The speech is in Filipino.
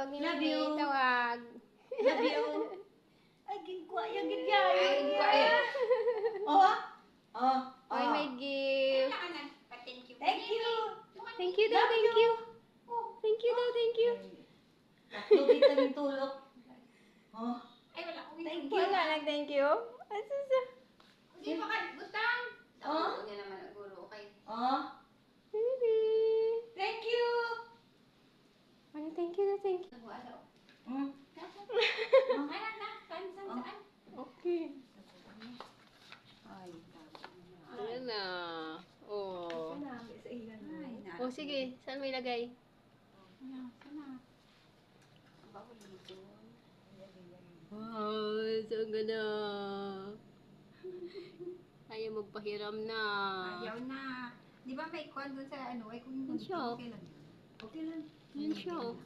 Tawag ni Love Mimi. you. Tawag. Love you. Ay, ginkwaya, ginkwaya. Ay, ginkwaya. Oh, oh, Oy, oh. may gift. Thank you. Thank you. Thank you daw, Love thank you. Thank you daw, thank you. Tatlo kita ng tulog. Oh, Ay, wala ko. thank you. Wala, nag-thank you. Asusa. Hindi pa kayo. Butang. Oh. Hindi naman ang guro. Okay. Oh, Baby. thank you. Ano, thank you daw, thank you. Ano? Mm. Anak na. Saan? Okay. Ay, Ayan na. Oh. sa ilan mo. Ay, na. Oh, sige. Saan mo ilagay? Sana. Bawal dito. Wow, saan ka na? Ayaw magpahiram na. Ayaw na. Di ba may kwan doon sa ano? Ay, kung Yan siya, oh. okay lang. Okay lang. Yan siya, oh.